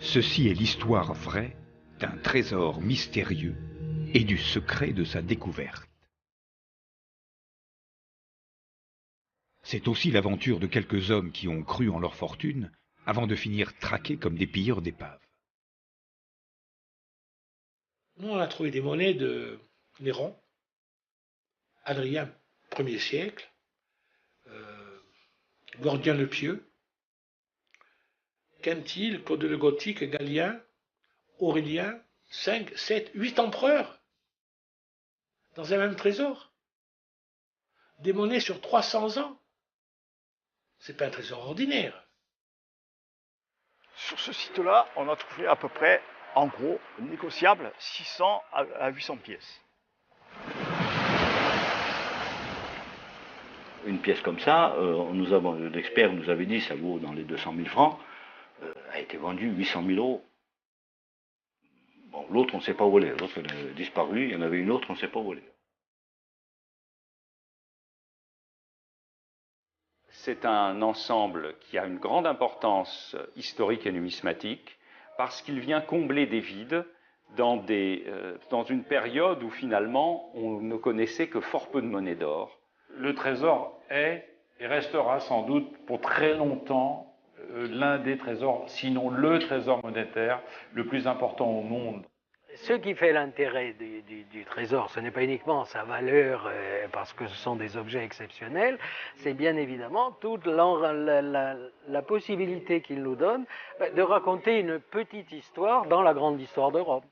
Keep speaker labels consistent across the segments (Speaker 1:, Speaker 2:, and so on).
Speaker 1: Ceci est l'histoire vraie d'un trésor mystérieux et du secret de sa découverte. C'est aussi l'aventure de quelques hommes qui ont cru en leur fortune avant de finir traqués comme des pilleurs d'épaves.
Speaker 2: Nous, on a trouvé des monnaies de Néron, Adrien, 1er siècle, Gordien le Pieux, Quintil, Claude le Gothique, Galien, Aurélien, 5, 7, 8 empereurs dans un même trésor. Des monnaies sur 300 ans. C'est pas un trésor ordinaire.
Speaker 3: Sur ce site-là, on a trouvé à peu près, en gros, négociable, 600 à 800 pièces.
Speaker 4: Une pièce comme ça, l'expert nous avait dit ça vaut dans les 200 000 francs, a été vendue 800 000 euros. Bon, l'autre, on ne sait pas où elle est. L'autre, elle a disparu. Il y en avait une autre, on ne sait pas où elle est.
Speaker 5: C'est un ensemble qui a une grande importance historique et numismatique parce qu'il vient combler des vides dans une période où finalement on ne connaissait que fort peu de monnaie d'or.
Speaker 6: Le trésor est et restera sans doute pour très longtemps l'un des trésors, sinon le trésor monétaire le plus important au monde.
Speaker 7: Ce qui fait l'intérêt du trésor, ce n'est pas uniquement sa valeur, parce que ce sont des objets exceptionnels, c'est bien évidemment toute la possibilité qu'il nous donne de raconter une petite histoire dans la grande histoire d'Europe.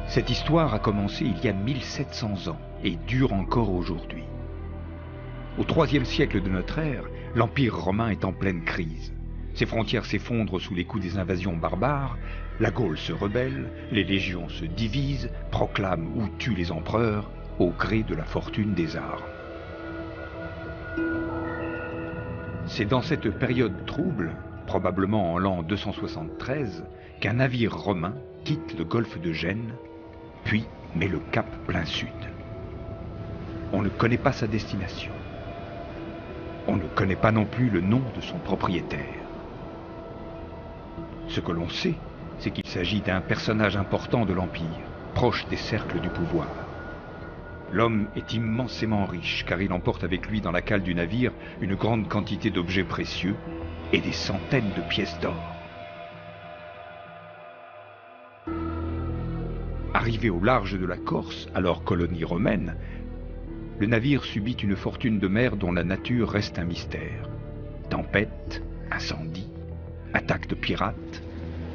Speaker 1: Cette histoire a commencé il y a 1700 ans et dure encore aujourd'hui. Au IIIe siècle de notre ère, l'Empire romain est en pleine crise. Ses frontières s'effondrent sous les coups des invasions barbares, la Gaule se rebelle, les légions se divisent, proclament ou tuent les empereurs au gré de la fortune des armes. C'est dans cette période trouble, probablement en l'an 273, qu'un navire romain quitte le golfe de Gênes, puis met le cap plein sud. On ne connaît pas sa destination. On ne connaît pas non plus le nom de son propriétaire. Ce que l'on sait, c'est qu'il s'agit d'un personnage important de l'Empire, proche des cercles du pouvoir. L'homme est immensément riche, car il emporte avec lui dans la cale du navire une grande quantité d'objets précieux et des centaines de pièces d'or. Arrivé au large de la Corse, alors colonie romaine, le navire subit une fortune de mer dont la nature reste un mystère. Tempête, incendie, attaque de pirates.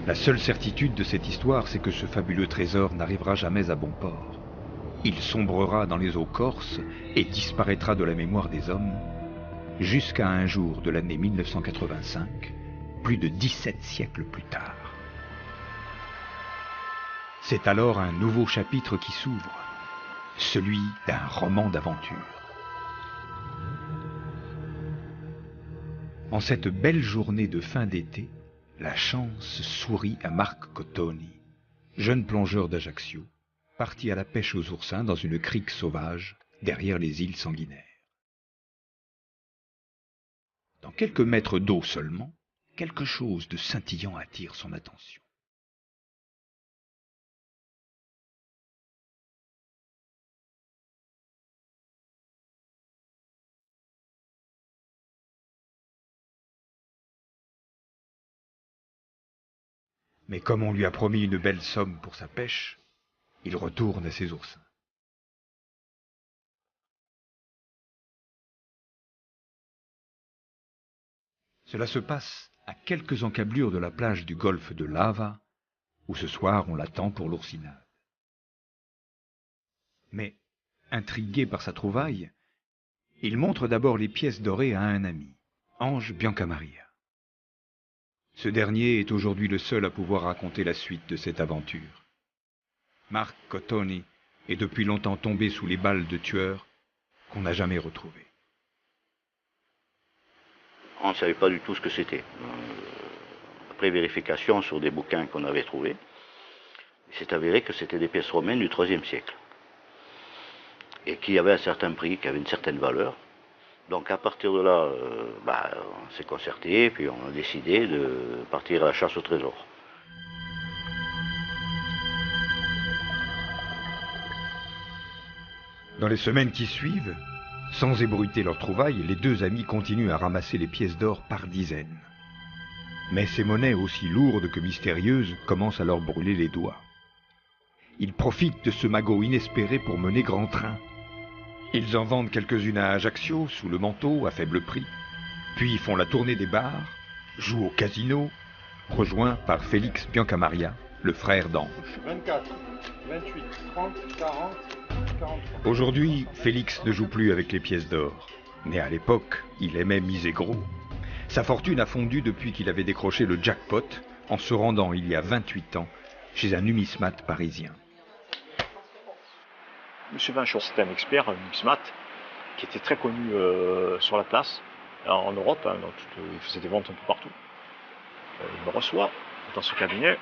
Speaker 1: La seule certitude de cette histoire, c'est que ce fabuleux trésor n'arrivera jamais à bon port. Il sombrera dans les eaux corses et disparaîtra de la mémoire des hommes jusqu'à un jour de l'année 1985, plus de 17 siècles plus tard. C'est alors un nouveau chapitre qui s'ouvre, celui d'un roman d'aventure. En cette belle journée de fin d'été, la chance sourit à Marc Cottoni, jeune plongeur d'Ajaccio, parti à la pêche aux oursins dans une crique sauvage derrière les îles Sanguinaires. Dans quelques mètres d'eau seulement, quelque chose de scintillant attire son attention. Mais comme on lui a promis une belle somme pour sa pêche, il retourne à ses oursins. Cela se passe à quelques encablures de la plage du golfe de Lava, où ce soir on l'attend pour l'oursinade. Mais, intrigué par sa trouvaille, il montre d'abord les pièces dorées à un ami, Ange Biancamaria. Ce dernier est aujourd'hui le seul à pouvoir raconter la suite de cette aventure. Marc Cottoni est depuis longtemps tombé sous les balles de tueurs qu'on n'a jamais retrouvés.
Speaker 4: On ne savait pas du tout ce que c'était. Après vérification sur des bouquins qu'on avait trouvés, il s'est avéré que c'était des pièces romaines du IIIe siècle. Et qui avaient un certain prix, qui avaient une certaine valeur. Donc à partir de là, on s'est concerté, puis on a décidé de partir à la chasse au trésor.
Speaker 1: Dans les semaines qui suivent, sans ébruiter leurs trouvailles, les deux amis continuent à ramasser les pièces d'or par dizaines. Mais ces monnaies aussi lourdes que mystérieuses commencent à leur brûler les doigts. Ils profitent de ce magot inespéré pour mener grand train. Ils en vendent quelques-unes à Ajaccio, sous le manteau, à faible prix. Puis font la tournée des bars, jouent au casino, rejoints par Félix Biancamaria, le frère d'Ange.
Speaker 8: 24, 28, 30, 40, 43.
Speaker 1: Aujourd'hui, Félix ne joue plus avec les pièces d'or. Mais à l'époque, il aimait miser gros. Sa fortune a fondu depuis qu'il avait décroché le jackpot en se rendant il y a 28 ans chez un numismate parisien.
Speaker 3: Monsieur Vinchon, c'était un expert, un numismate, qui était très connu sur la place, en Europe, hein, il faisait des ventes un peu partout. Il me reçoit dans son cabinet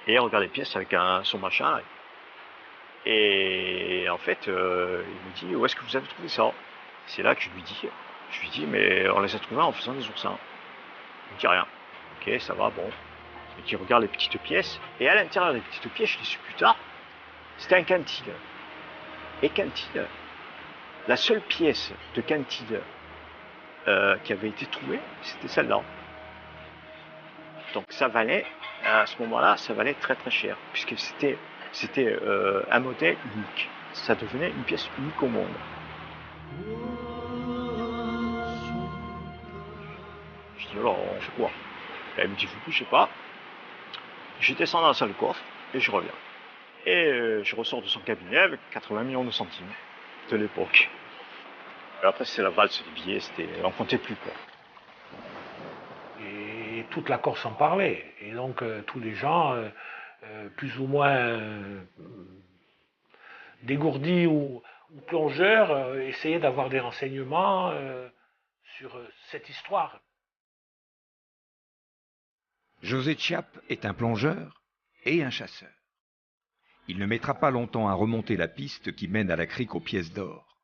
Speaker 3: et il regarde les pièces avec son machin. Et en fait, il me dit, où est-ce que vous avez trouvé ça? C'est là que je lui dis, mais on les a trouvés en faisant des oursins. Il me dit rien. Ok, ça va, bon. Et il regarde les petites pièces, et à l'intérieur des petites pièces, je l'ai su plus tard, c'était un cantide. Et cantide, la seule pièce de cantide qui avait été trouvée, c'était celle-là. Donc ça valait, à ce moment-là, ça valait très très cher, puisque c'était un modèle unique. Ça devenait une pièce unique au monde. Je dis alors, on fait quoi? Elle me dit, je sais pas. Je descends dans la salle de coffre et je reviens. Et je ressors de son cabinet avec 80 millions de centimes de l'époque. Après, c'est la valse des billets, on comptait plus, quoi.
Speaker 2: Et toute la Corse en parlait. Et donc, tous les gens, plus ou moins dégourdis ou plongeurs, essayaient d'avoir des renseignements sur cette histoire.
Speaker 1: José Chiappe est un plongeur et un chasseur. Il ne mettra pas longtemps à remonter la piste qui mène à la crique aux pièces d'or.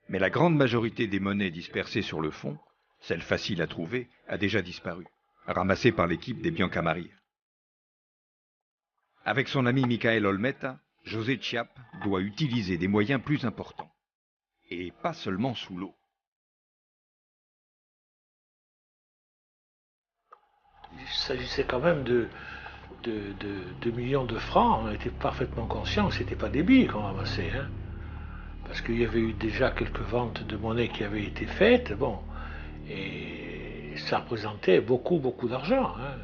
Speaker 1: Mais la grande majorité des monnaies dispersées sur le fond, celle facile à trouver, a déjà disparu, ramassée par l'équipe des Biancamaria. Avec son ami Michael Olmeta, José Chiappe doit utiliser des moyens plus importants. Et pas seulement sous l'eau.
Speaker 2: Il s'agissait quand même de millions de francs. On était parfaitement conscients que ce n'était pas des billes qu'on ramassait. Hein, parce qu'il y avait eu déjà quelques ventes de monnaie qui avaient été faites. Bon, et ça représentait beaucoup d'argent. Hein.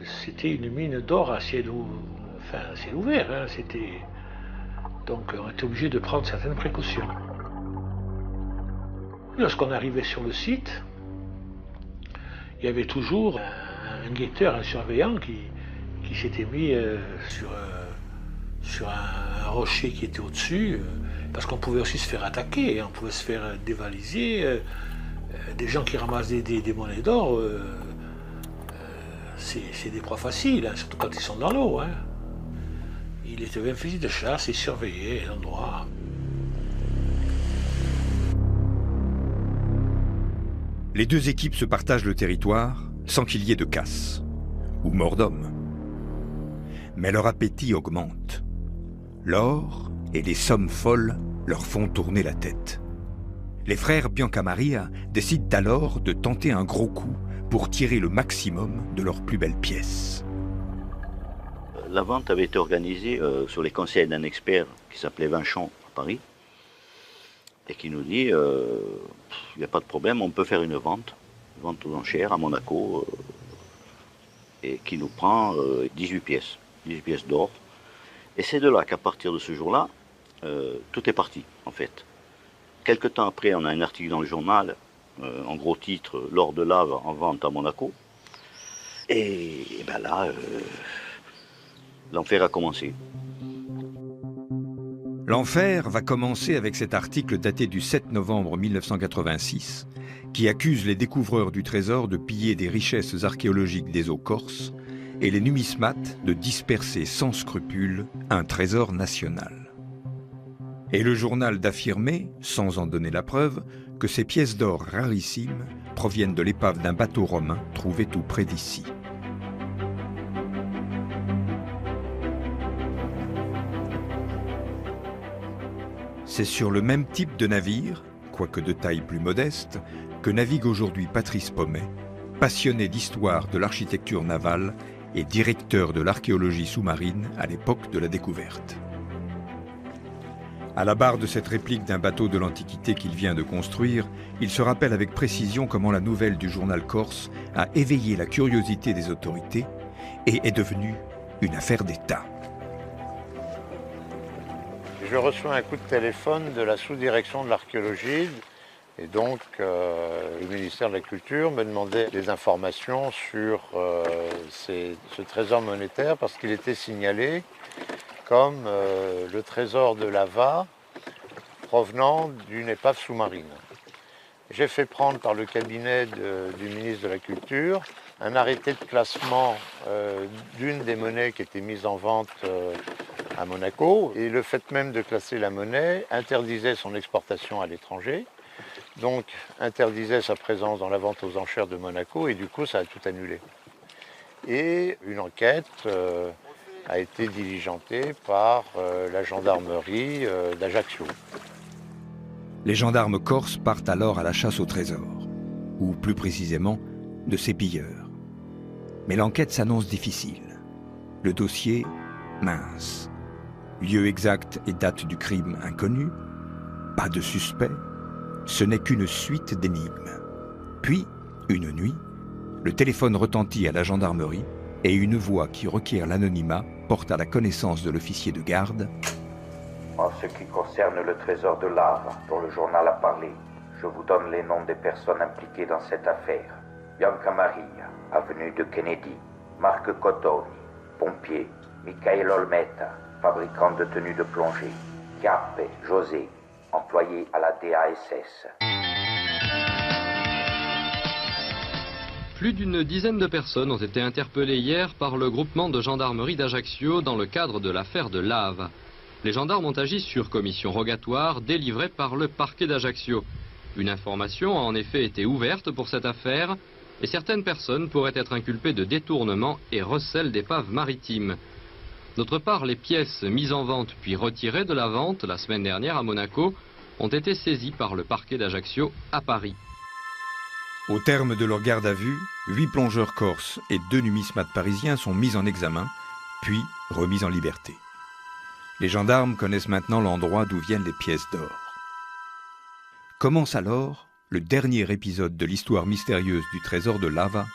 Speaker 2: C'était une mine d'or à ciel ouvert. Hein. Donc on était obligé de prendre certaines précautions. Lorsqu'on arrivait sur le site, il y avait toujours un guetteur, un surveillant qui s'était mis sur un rocher qui était au-dessus, parce qu'on pouvait aussi se faire attaquer, on pouvait se faire dévaliser. Des gens qui ramassent des monnaies d'or, c'est des proies faciles, hein, surtout quand ils sont dans l'eau. Hein. Il était même fusil de chasse, il surveillait l'endroit.
Speaker 1: Les deux équipes se partagent le territoire sans qu'il y ait de casse ou mort d'homme. Mais leur appétit augmente. L'or et les sommes folles leur font tourner la tête. Les frères Biancamaria décident alors de tenter un gros coup pour tirer le maximum de leurs plus belles pièces.
Speaker 4: La vente avait été organisée sur les conseils d'un expert qui s'appelait Vinchon à Paris et qui nous dit il n'y a pas de problème, on peut faire une vente aux enchères à Monaco et qui nous prend 18 pièces d'or. Et c'est de là qu'à partir de ce jour-là, tout est parti en fait. Quelque temps après, on a un article dans le journal, en gros titre, l'or de lave en vente à Monaco. Et ben là, l'enfer a commencé.
Speaker 1: L'enfer va commencer avec cet article daté du 7 novembre 1986 qui accuse les découvreurs du trésor de piller des richesses archéologiques des eaux corses et les numismates de disperser sans scrupule un trésor national. Et le journal d'affirmer, sans en donner la preuve, que ces pièces d'or rarissimes proviennent de l'épave d'un bateau romain trouvé tout près d'ici. C'est sur le même type de navire, quoique de taille plus modeste, que navigue aujourd'hui Patrice Pommet, passionné d'histoire de l'architecture navale et directeur de l'archéologie sous-marine à l'époque de la découverte. À la barre de cette réplique d'un bateau de l'Antiquité qu'il vient de construire, il se rappelle avec précision comment la nouvelle du journal corse a éveillé la curiosité des autorités et est devenue une affaire d'État.
Speaker 9: Je reçois un coup de téléphone de la sous-direction de l'archéologie et donc le ministère de la Culture me demandait des informations sur ce trésor monétaire parce qu'il était signalé comme le trésor de lava provenant d'une épave sous-marine. J'ai fait prendre par le cabinet du ministre de la Culture un arrêté de classement d'une des monnaies qui était mise en vente à Monaco, et le fait même de classer la monnaie interdisait son exportation à l'étranger, donc interdisait sa présence dans la vente aux enchères de Monaco, et du coup ça a tout annulé. Et une enquête a été diligentée par la gendarmerie d'Ajaccio.
Speaker 1: Les gendarmes corses partent alors à la chasse au trésor, ou plus précisément, de ses pilleurs. Mais l'enquête s'annonce difficile. Le dossier, mince. Lieu exact et date du crime inconnu, pas de suspect, ce n'est qu'une suite d'énigmes. Puis, une nuit, le téléphone retentit à la gendarmerie et une voix qui requiert l'anonymat porte à la connaissance de l'officier de garde.
Speaker 10: En ce qui concerne le trésor de lave dont le journal a parlé, je vous donne les noms des personnes impliquées dans cette affaire. Bianca Maria, avenue de Kennedy, Marc Cotoni, pompier, Michael Olmeta, fabricant de tenues de plongée, Chiappe José, employé à la DASS.
Speaker 11: Plus d'une dizaine de personnes ont été interpellées hier par le groupement de gendarmerie d'Ajaccio dans le cadre de l'affaire de Lave. Les gendarmes ont agi sur commission rogatoire délivrée par le parquet d'Ajaccio. Une information a en effet été ouverte pour cette affaire et certaines personnes pourraient être inculpées de détournement et recel d'épaves maritimes. D'autre part, les pièces mises en vente puis retirées de la vente la semaine dernière à Monaco ont été saisies par le parquet d'Ajaccio à Paris.
Speaker 1: Au terme de leur garde à vue, 8 plongeurs corses et 2 numismates parisiens sont mis en examen, puis remis en liberté. Les gendarmes connaissent maintenant l'endroit d'où viennent les pièces d'or. Commence alors le dernier épisode de l'histoire mystérieuse du trésor de Lava,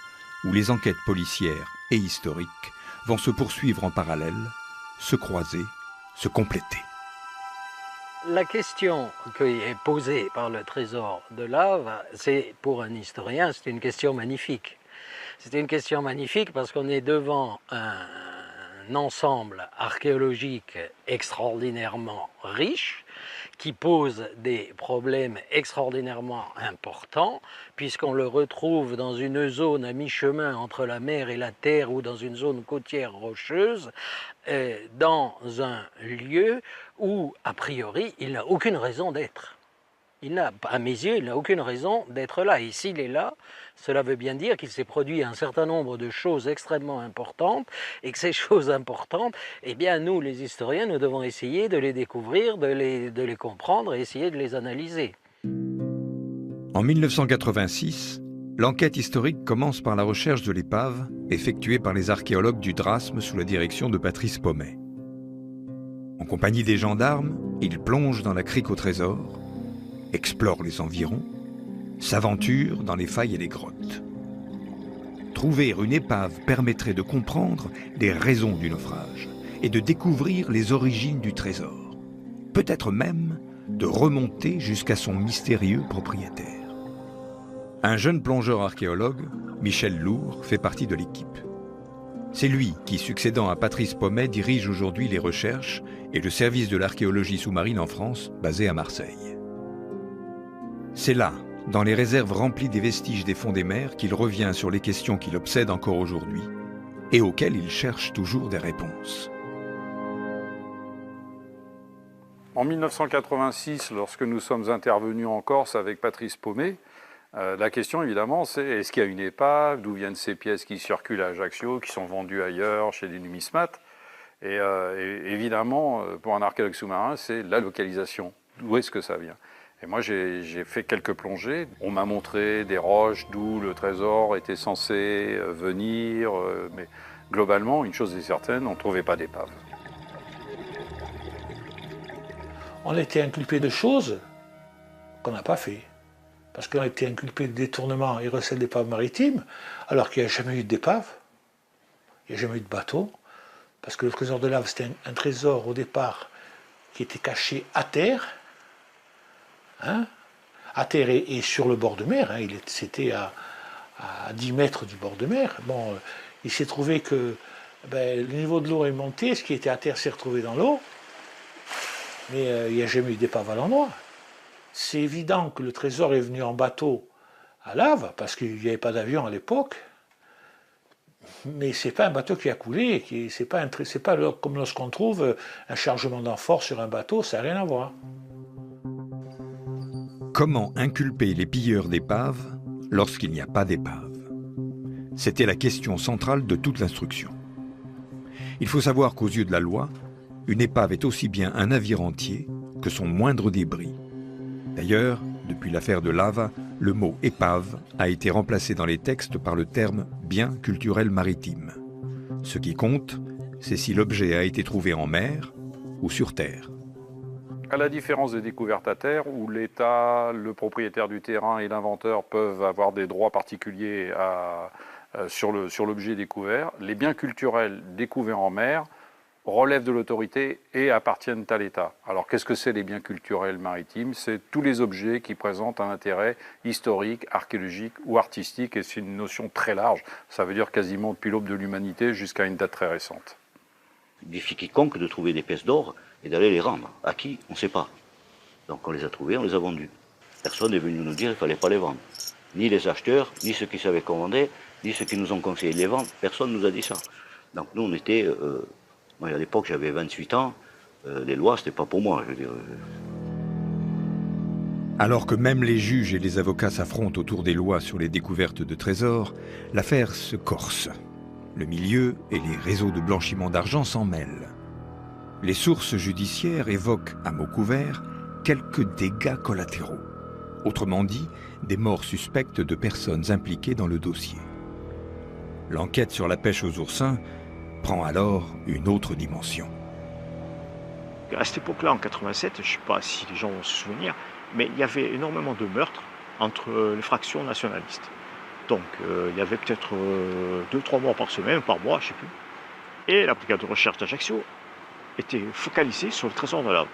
Speaker 1: où les enquêtes policières et historiques vont se poursuivre en parallèle, se croiser, se compléter.
Speaker 7: La question qui est posée par le trésor de Lave, c'est pour un historien, c'est une question magnifique. C'est une question magnifique parce qu'on est devant un ensemble archéologique extraordinairement riche, qui pose des problèmes extraordinairement importants, puisqu'on le retrouve dans une zone à mi-chemin entre la mer et la terre ou dans une zone côtière rocheuse, dans un lieu où, a priori, il n'a aucune raison d'être. À mes yeux, il n'a aucune raison d'être là. Et s'il est là, cela veut bien dire qu'il s'est produit un certain nombre de choses extrêmement importantes et que ces choses importantes, eh bien, nous, les historiens, nous devons essayer de les découvrir, de les comprendre et essayer de les analyser.
Speaker 1: En 1986, l'enquête historique commence par la recherche de l'épave effectuée par les archéologues du Drasme sous la direction de Patrice Pommet. En compagnie des gendarmes, ils plongent dans la crique au trésor, explore les environs, s'aventure dans les failles et les grottes. Trouver une épave permettrait de comprendre les raisons du naufrage et de découvrir les origines du trésor, peut-être même de remonter jusqu'à son mystérieux propriétaire. Un jeune plongeur archéologue, Michel Lourd fait partie de l'équipe. C'est lui qui, succédant à Patrice Pommet, dirige aujourd'hui les recherches et le service de l'archéologie sous-marine en France, basé à Marseille. C'est là, dans les réserves remplies des vestiges des fonds des mers, qu'il revient sur les questions qui l'obsèdent encore aujourd'hui et auxquelles il cherche toujours des réponses.
Speaker 6: En 1986, lorsque nous sommes intervenus en Corse avec Patrice Pommet, la question évidemment c'est est-ce qu'il y a une épave, d'où viennent ces pièces qui circulent à Ajaccio, qui sont vendues ailleurs chez les numismates. Et évidemment, pour un archéologue sous-marin, c'est la localisation, d'où est-ce que ça vient. Et moi j'ai fait quelques plongées, on m'a montré des roches d'où le trésor était censé venir, mais globalement, une chose est certaine, on ne trouvait pas d'épave.
Speaker 2: On a été inculpé de choses qu'on n'a pas fait. Parce qu'on a été inculpé de détournement et recel d'épave maritime, alors qu'il n'y a jamais eu d'épave, il n'y a jamais eu de bateau. Parce que le trésor de lave, c'était un trésor au départ qui était caché à terre, à terre et sur le bord de mer, c'était à 10 mètres du bord de mer. Bon, il s'est trouvé que le niveau de l'eau est monté, ce qui était à terre s'est retrouvé dans l'eau, mais il n'y a jamais eu d'épave à l'endroit. C'est évident que le trésor est venu en bateau à lave, parce qu'il n'y avait pas d'avion à l'époque, mais ce n'est pas un bateau qui a coulé, c'est pas comme lorsqu'on trouve un chargement d'amphore sur un bateau, ça n'a rien à voir.
Speaker 1: Comment inculper les pilleurs d'épaves lorsqu'il n'y a pas d'épave? C'était la question centrale de toute l'instruction. Il faut savoir qu'aux yeux de la loi, une épave est aussi bien un navire entier que son moindre débris. D'ailleurs, depuis l'affaire de Lava, le mot épave a été remplacé dans les textes par le terme bien culturel maritime. Ce qui compte, c'est si l'objet a été trouvé en mer ou sur terre.
Speaker 6: À la différence des découvertes à terre, où l'État, le propriétaire du terrain et l'inventeur peuvent avoir des droits particuliers sur l'objet découvert, les biens culturels découverts en mer relèvent de l'autorité et appartiennent à l'État. Alors qu'est-ce que c'est les biens culturels maritimes? C'est tous les objets qui présentent un intérêt historique, archéologique ou artistique, et c'est une notion très large. Ça veut dire quasiment depuis l'aube de l'humanité jusqu'à une date très récente.
Speaker 4: Il défie quiconque de trouver des pièces d'or et d'aller les rendre. À qui? On ne sait pas. Donc on les a trouvées, on les a vendues. Personne n'est venu nous dire qu'il ne fallait pas les vendre. Ni les acheteurs, ni ceux qui savaient qu'on vendait, ni ceux qui nous ont conseillé de les vendre. Personne ne nous a dit ça. Donc nous, on était... Moi, à l'époque, j'avais 28 ans. Les lois, c'était pas pour moi, je veux dire.
Speaker 1: Alors que même les juges et les avocats s'affrontent autour des lois sur les découvertes de trésors, l'affaire se corse. Le milieu et les réseaux de blanchiment d'argent s'en mêlent. Les sources judiciaires évoquent, à mots couverts, quelques dégâts collatéraux. Autrement dit, des morts suspectes de personnes impliquées dans le dossier. L'enquête sur la pêche aux oursins prend alors une autre dimension.
Speaker 3: À cette époque-là, en 87, je ne sais pas si les gens vont se souvenir, mais il y avait énormément de meurtres entre les fractions nationalistes. Donc il y avait peut-être 2-3 morts par semaine, par mois, je ne sais plus. Et la brigade de recherche d'Ajaccio était focalisée sur le trésor de lave.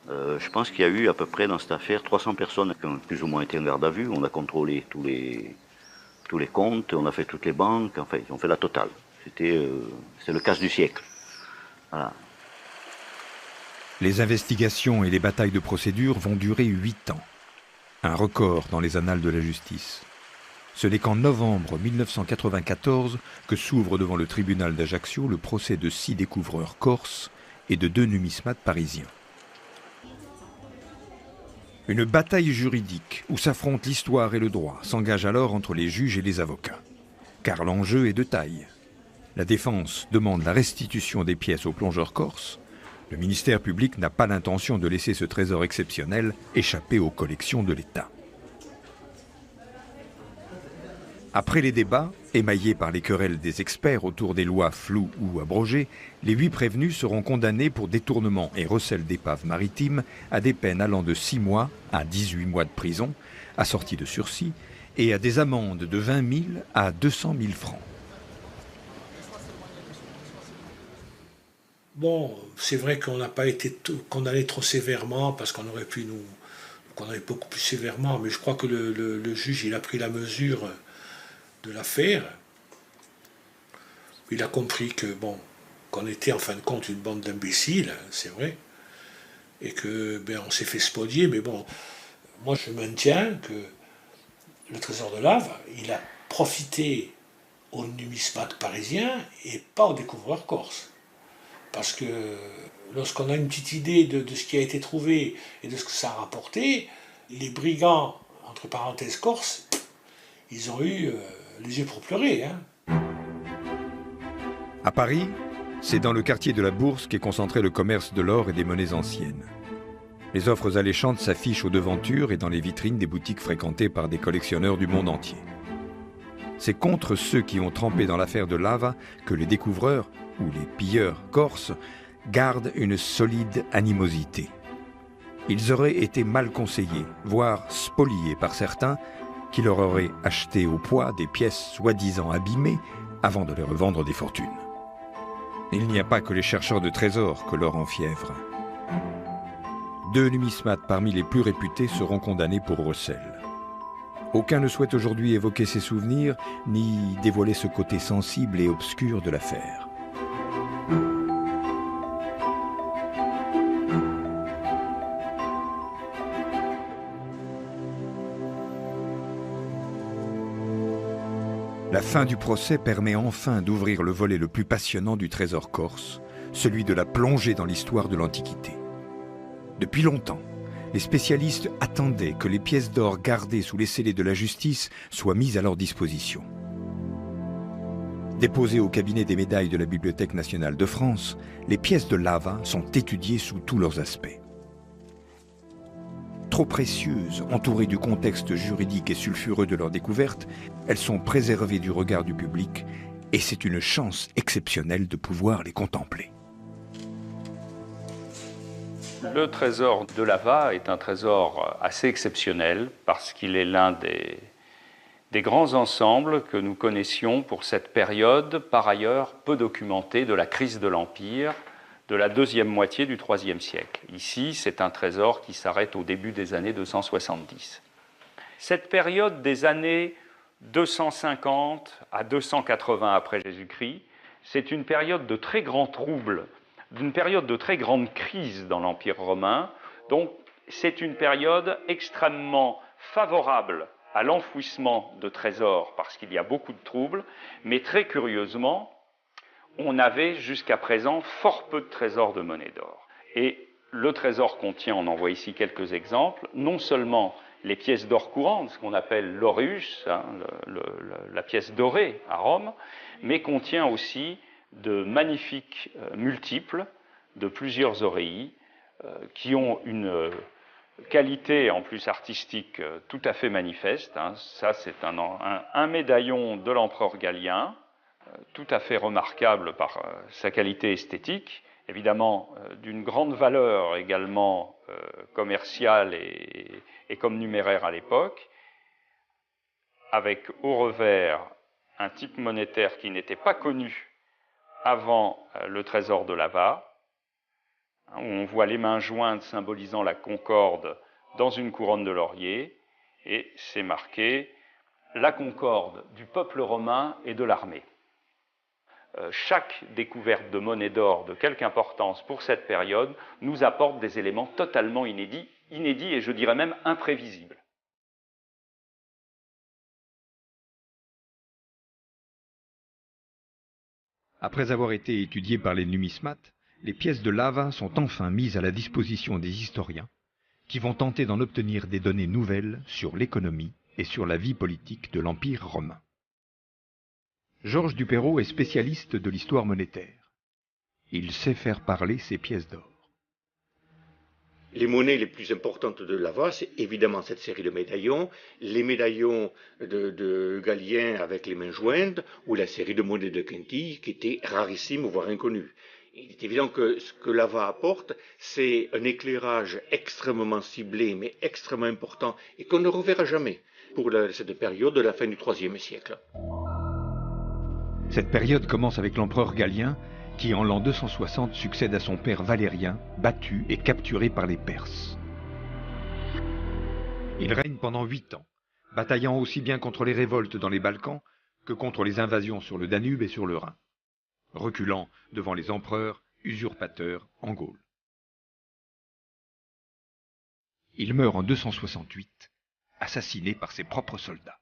Speaker 4: Je pense qu'il y a eu à peu près dans cette affaire 300 personnes qui ont plus ou moins été en garde à vue. On a contrôlé tous les comptes, on a fait toutes les banques, enfin, on fait la totale. C'est le casse du siècle. Voilà.
Speaker 1: Les investigations et les batailles de procédure vont durer 8 ans. Un record dans les annales de la justice. Ce n'est qu'en novembre 1994 que s'ouvre devant le tribunal d'Ajaccio le procès de 6 découvreurs corses et de 2 numismates parisiens. Une bataille juridique où s'affrontent l'histoire et le droit s'engage alors entre les juges et les avocats. Car l'enjeu est de taille. La défense demande la restitution des pièces aux plongeurs corses. Le ministère public n'a pas l'intention de laisser ce trésor exceptionnel échapper aux collections de l'État. Après les débats, émaillés par les querelles des experts autour des lois floues ou abrogées, les 8 prévenus seront condamnés pour détournement et recel d'épaves maritimes à des peines allant de 6 mois à 18 mois de prison, assorties de sursis, et à des amendes de 20 000 à 200 000 francs.
Speaker 2: Bon, c'est vrai qu'on n'a pas été condamné trop sévèrement parce qu'on aurait pu nous condamné beaucoup plus sévèrement, mais je crois que le juge il a pris la mesure de l'affaire. Il a compris que bon, qu'on était en fin de compte une bande d'imbéciles, c'est vrai, et que on s'est fait spolier, mais bon, moi je maintiens que le trésor de Lave, il a profité aux numismates parisiens et pas aux découvreurs corses. Parce que lorsqu'on a une petite idée de ce qui a été trouvé et de ce que ça a rapporté, les brigands, entre parenthèses corses, ils ont eu les yeux pour pleurer.
Speaker 1: À Paris, c'est dans le quartier de la Bourse qu'est concentré le commerce de l'or et des monnaies anciennes. Les offres alléchantes s'affichent aux devantures et dans les vitrines des boutiques fréquentées par des collectionneurs du monde entier. C'est contre ceux qui ont trempé dans l'affaire de Lava que les découvreurs, ou les pilleurs corses, gardent une solide animosité. Ils auraient été mal conseillés, voire spoliés par certains, qui leur auraient acheté au poids des pièces soi-disant abîmées avant de les revendre des fortunes. Il n'y a pas que les chercheurs de trésors que l'or enfièvre. 2 numismates parmi les plus réputés seront condamnés pour recel. Aucun ne souhaite aujourd'hui évoquer ses souvenirs, ni dévoiler ce côté sensible et obscur de l'affaire. La fin du procès permet enfin d'ouvrir le volet le plus passionnant du trésor corse, celui de la plongée dans l'histoire de l'Antiquité. Depuis longtemps, les spécialistes attendaient que les pièces d'or gardées sous les scellés de la justice soient mises à leur disposition. Déposées au cabinet des médailles de la Bibliothèque nationale de France, les pièces de Lava sont étudiées sous tous leurs aspects. Trop précieuses, entourées du contexte juridique et sulfureux de leur découverte, elles sont préservées du regard du public et c'est une chance exceptionnelle de pouvoir les contempler.
Speaker 5: Le trésor de Lava est un trésor assez exceptionnel parce qu'il est l'un des grands ensembles que nous connaissions pour cette période, par ailleurs peu documentée, de la crise de l'Empire, de la deuxième moitié du IIIe siècle. Ici, c'est un trésor qui s'arrête au début des années 270. Cette période des années 250 à 280 après Jésus-Christ, c'est une période de très grands troubles, d'une période de très grande crise dans l'Empire romain. Donc, c'est une période extrêmement favorable à l'enfouissement de trésors parce qu'il y a beaucoup de troubles, mais très curieusement, on avait jusqu'à présent fort peu de trésors de monnaie d'or. Et le trésor contient, on en voit ici quelques exemples, non seulement les pièces d'or courantes, ce qu'on appelle l'aureus, la pièce dorée à Rome, mais contient aussi de magnifiques multiples de plusieurs auréis qui ont une qualité en plus artistique tout à fait manifeste. Ça, c'est un médaillon de l'empereur Galien, tout à fait remarquable par sa qualité esthétique, évidemment d'une grande valeur également commerciale et comme numéraire à l'époque, avec au revers un type monétaire qui n'était pas connu avant le trésor de Lava, où on voit les mains jointes symbolisant la concorde dans une couronne de laurier, et c'est marqué la concorde du peuple romain et de l'armée. Chaque découverte de monnaie d'or de quelque importance pour cette période nous apporte des éléments totalement inédits et je dirais même imprévisibles.
Speaker 1: Après avoir été étudiées par les numismates, les pièces de Lava sont enfin mises à la disposition des historiens qui vont tenter d'en obtenir des données nouvelles sur l'économie et sur la vie politique de l'Empire romain. Georges Duperrot est spécialiste de l'histoire monétaire. Il sait faire parler ses pièces d'or.
Speaker 12: Les monnaies les plus importantes de Lava, c'est évidemment cette série de médaillons, les médaillons de Galien avec les mains jointes, ou la série de monnaies de Quintil, qui étaient rarissimes, voire inconnues. Il est évident que ce que Lava apporte, c'est un éclairage extrêmement ciblé, mais extrêmement important, et qu'on ne reverra jamais pour cette période de la fin du IIIe siècle.
Speaker 1: Cette période commence avec l'empereur Galien, qui en l'an 260 succède à son père Valérien, battu et capturé par les Perses. Il règne pendant 8 ans, bataillant aussi bien contre les révoltes dans les Balkans que contre les invasions sur le Danube et sur le Rhin, reculant devant les empereurs usurpateurs en Gaule. Il meurt en 268, assassiné par ses propres soldats.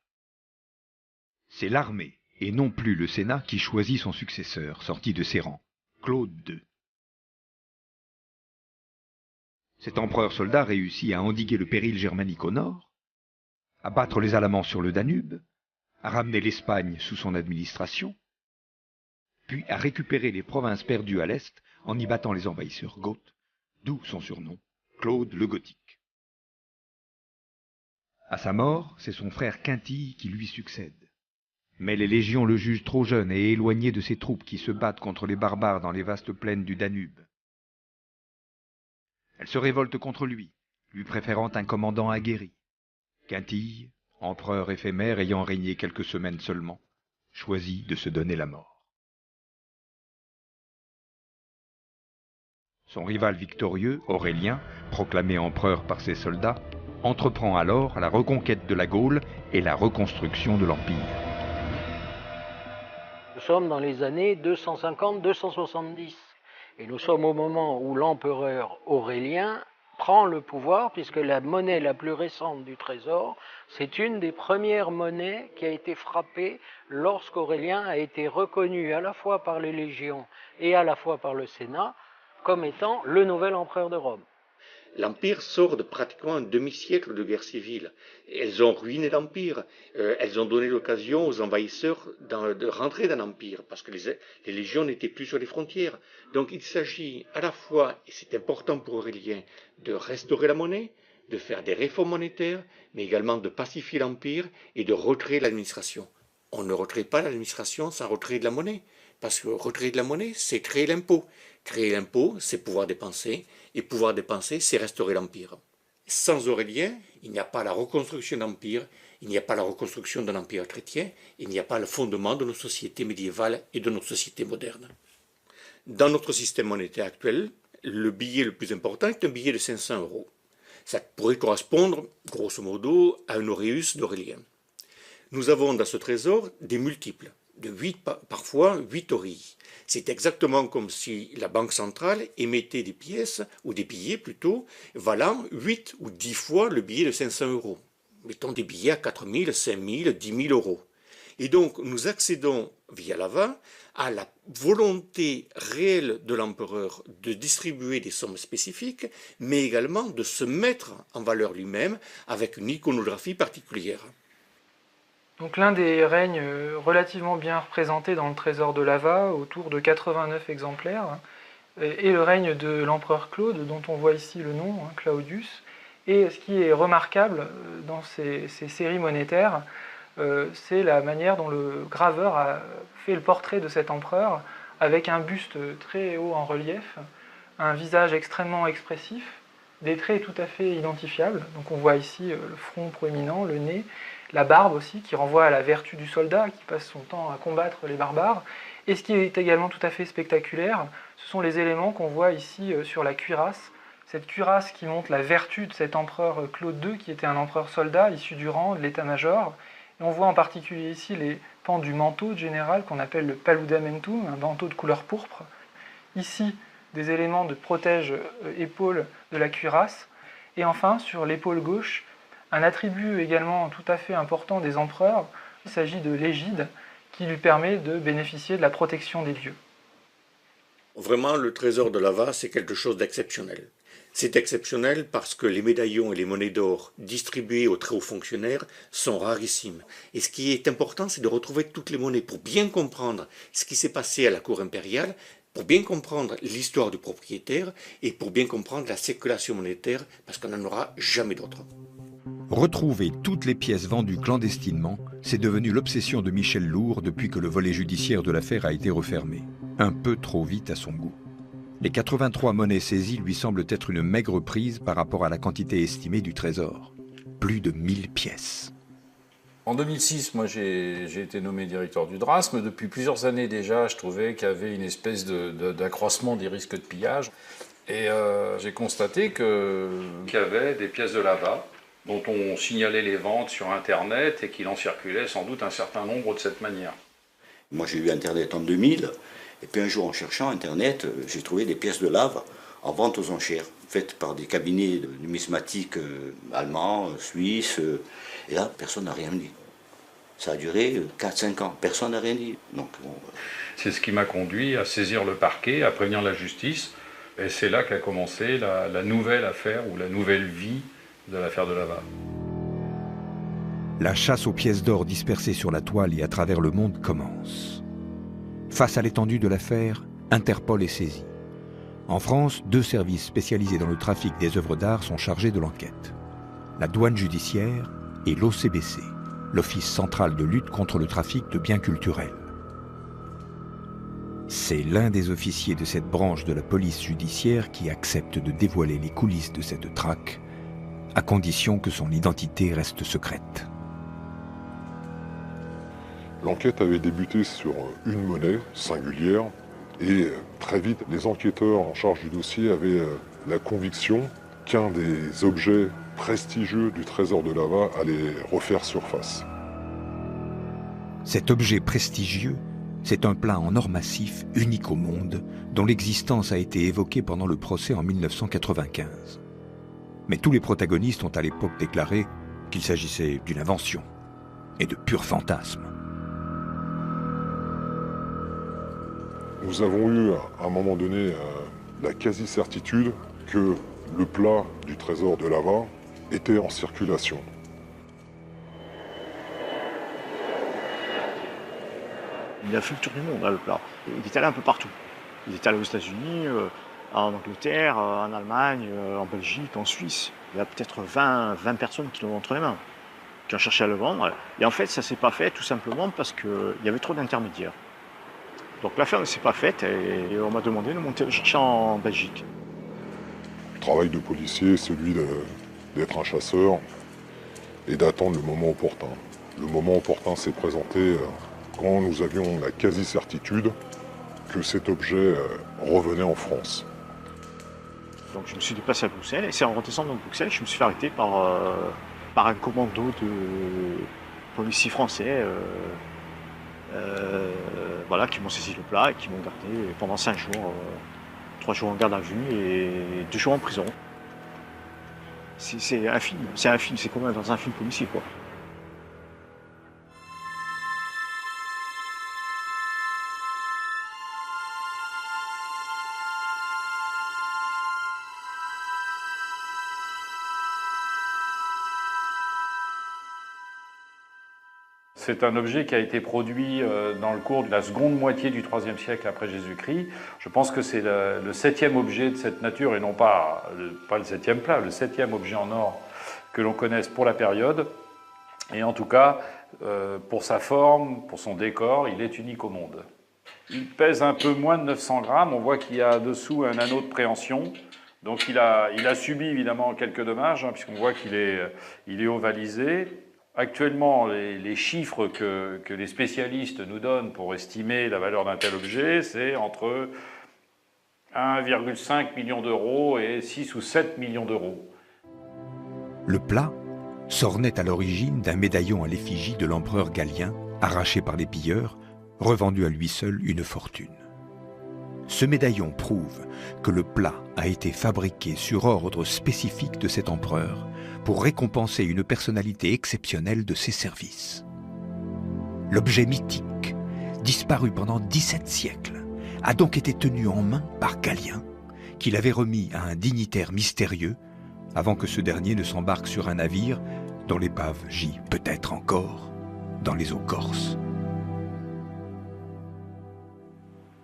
Speaker 1: C'est l'armée, et non plus le Sénat, qui choisit son successeur, sorti de ses rangs, Claude II. Cet empereur-soldat réussit à endiguer le péril germanique au nord, à battre les Alamans sur le Danube, à ramener l'Espagne sous son administration, puis à récupérer les provinces perdues à l'est en y battant les envahisseurs goths, d'où son surnom, Claude le Gothique. À sa mort, c'est son frère Quintille qui lui succède. Mais les légions le jugent trop jeune et éloigné de ses troupes qui se battent contre les barbares dans les vastes plaines du Danube. Elles se révoltent contre lui, lui préférant un commandant aguerri. Quintille, empereur éphémère ayant régné quelques semaines seulement, choisit de se donner la mort. Son rival victorieux, Aurélien, proclamé empereur par ses soldats, entreprend alors la reconquête de la Gaule et la reconstruction de l'Empire.
Speaker 7: Nous sommes dans les années 250-270 et nous sommes au moment où l'empereur Aurélien prend le pouvoir puisque la monnaie la plus récente du trésor, c'est une des premières monnaies qui a été frappée lorsqu'Aurélien a été reconnu à la fois par les légions et à la fois par le Sénat comme étant le nouvel empereur de Rome.
Speaker 12: L'Empire sort de pratiquement un demi-siècle de guerre civile. Elles ont ruiné l'Empire. Elles ont donné l'occasion aux envahisseurs de rentrer dans l'Empire, parce que les légions n'étaient plus sur les frontières. Donc il s'agit à la fois, et c'est important pour Aurélien, de restaurer la monnaie, de faire des réformes monétaires, mais également de pacifier l'Empire et de recréer l'administration. On ne recrée pas l'administration sans recréer de la monnaie, parce que recréer de la monnaie, c'est créer l'impôt. Créer l'impôt, c'est pouvoir dépenser, et pouvoir dépenser, c'est restaurer l'Empire. Sans Aurélien, il n'y a pas la reconstruction d'Empire, il n'y a pas la reconstruction d'un empire chrétien, il n'y a pas le fondement de nos sociétés médiévales et de nos sociétés modernes. Dans notre système monétaire actuel, le billet le plus important est un billet de 500 €. Ça pourrait correspondre, grosso modo, à un auréus d'Aurélien. Nous avons dans ce trésor des multiples, de 8, parfois 8 auréi. C'est exactement comme si la Banque centrale émettait des pièces, ou des billets plutôt, valant 8 ou 10 fois le billet de 500 €. Mettons des billets à 4 000, 5 000, 10 000 €. Et donc nous accédons via l'AVA à la volonté réelle de l'empereur de distribuer des sommes spécifiques, mais également de se mettre en valeur lui-même avec une iconographie particulière.
Speaker 13: Donc l'un des règnes relativement bien représentés dans le trésor de l'Ava, autour de 89 exemplaires, est le règne de l'empereur Claude, dont on voit ici le nom, Claudius. Et ce qui est remarquable dans ces séries monétaires, c'est la manière dont le graveur a fait le portrait de cet empereur, avec un buste très haut en relief, un visage extrêmement expressif, des traits tout à fait identifiables. Donc on voit ici le front proéminent, le nez, la barbe aussi, qui renvoie à la vertu du soldat qui passe son temps à combattre les barbares. Et ce qui est également tout à fait spectaculaire, ce sont les éléments qu'on voit ici sur la cuirasse. Cette cuirasse qui montre la vertu de cet empereur Claude II, qui était un empereur soldat issu du rang de l'état-major. Et on voit en particulier ici les pans du manteau de général qu'on appelle le paludamentum, un manteau de couleur pourpre. Ici, des éléments de protège-épaule de la cuirasse. Et enfin, sur l'épaule gauche, un attribut également tout à fait important des empereurs, il s'agit de l'égide, qui lui permet de bénéficier de la protection des dieux.
Speaker 12: Vraiment, le trésor de l'Ava, c'est quelque chose d'exceptionnel. C'est exceptionnel parce que les médaillons et les monnaies d'or distribuées aux très hauts fonctionnaires sont rarissimes. Et ce qui est important, c'est de retrouver toutes les monnaies pour bien comprendre ce qui s'est passé à la cour impériale, pour bien comprendre l'histoire du propriétaire et pour bien comprendre la circulation monétaire, parce qu'on n'en aura jamais d'autres.
Speaker 1: Retrouver toutes les pièces vendues clandestinement, c'est devenu l'obsession de Michel Lourd depuis que le volet judiciaire de l'affaire a été refermé. Un peu trop vite à son goût. Les 83 monnaies saisies lui semblent être une maigre prise par rapport à la quantité estimée du trésor. Plus de 1000 pièces.
Speaker 6: En 2006, moi j'ai été nommé directeur du Drasme. Depuis plusieurs années déjà, je trouvais qu'il y avait une espèce d'accroissement des risques de pillage. Et j'ai constaté qu'il y avait des pièces de l'Ava dont on signalait les ventes sur Internet et qu'il en circulait sans doute un certain nombre de cette manière.
Speaker 4: Moi j'ai eu Internet en 2000, et puis un jour en cherchant Internet, j'ai trouvé des pièces de lave en vente aux enchères, faites par des cabinets de numismatiques allemands, suisses, et là personne n'a rien dit. Ça a duré 4-5 ans, personne n'a rien dit. Donc, bon,
Speaker 6: c'est ce qui m'a conduit à saisir le parquet, à prévenir la justice, et c'est là qu'a commencé la nouvelle affaire ou la nouvelle vie de l'affaire de Lava.
Speaker 1: La chasse aux pièces d'or dispersées sur la toile et à travers le monde commence. Face à l'étendue de l'affaire, Interpol est saisi. En France, 2 services spécialisés dans le trafic des œuvres d'art sont chargés de l'enquête. La douane judiciaire et l'OCBC, l'Office central de lutte contre le trafic de biens culturels. C'est l'un des officiers de cette branche de la police judiciaire qui accepte de dévoiler les coulisses de cette traque, à condition que son identité reste secrète.
Speaker 14: L'enquête avait débuté sur une monnaie singulière et très vite, les enquêteurs en charge du dossier avaient la conviction qu'un des objets prestigieux du trésor de Lava allait refaire surface.
Speaker 1: Cet objet prestigieux, c'est un plat en or massif unique au monde, dont l'existence a été évoquée pendant le procès en 1995. Mais tous les protagonistes ont à l'époque déclaré qu'il s'agissait d'une invention et de pur fantasme.
Speaker 14: Nous avons eu à un moment donné la quasi-certitude que le plat du trésor de Lava était en circulation.
Speaker 3: Il a fait le tour du monde, là, le plat. Il est allé un peu partout. Il est allé aux États-Unis, en Angleterre, en Allemagne, en Belgique, en Suisse. Il y a peut-être 20 personnes qui l'ont entre les mains, qui ont cherché à le vendre. Et en fait, ça ne s'est pas fait tout simplement parce qu'il y avait trop d'intermédiaires. Donc l'affaire ne s'est pas faite et on m'a demandé de monter le chercher en Belgique.
Speaker 14: Le travail de policier, celui d'être un chasseur et d'attendre le moment opportun. Le moment opportun s'est présenté quand nous avions la quasi-certitude que cet objet revenait en France.
Speaker 3: Donc je me suis déplacé à Bruxelles et c'est en redescendant de Bruxelles que je me suis fait arrêter par un commando de policiers français voilà, qui m'ont saisi le plat et qui m'ont gardé pendant 5 jours, 3 jours en garde à vue et 2 jours en prison. C'est un film, c'est comme dans un film policier, quoi.
Speaker 6: C'est un objet qui a été produit dans le cours de la seconde moitié du IIIe siècle après Jésus-Christ. Je pense que c'est le 7e objet de cette nature, et non pas le 7e plat, le 7e objet en or que l'on connaisse pour la période. Et en tout cas, pour sa forme, pour son décor, il est unique au monde. Il pèse un peu moins de 900 grammes. On voit qu'il y a dessous un anneau de préhension. Donc il a subi évidemment quelques dommages, hein, puisqu'on voit qu'il est ovalisé. Actuellement, les chiffres que les spécialistes nous donnent pour estimer la valeur d'un tel objet, c'est entre 1,5 million d'euros et 6 ou 7 millions d'euros.
Speaker 1: Le plat s'ornait à l'origine d'un médaillon à l'effigie de l'empereur Galien, arraché par les pilleurs, revendu à lui seul une fortune. Ce médaillon prouve que le plat a été fabriqué sur ordre spécifique de cet empereur, pour récompenser une personnalité exceptionnelle de ses services. L'objet mythique, disparu pendant 17 siècles, a donc été tenu en main par Galien, qui l'avait remis à un dignitaire mystérieux, avant que ce dernier ne s'embarque sur un navire dont l'épave gît peut-être encore dans les eaux corses.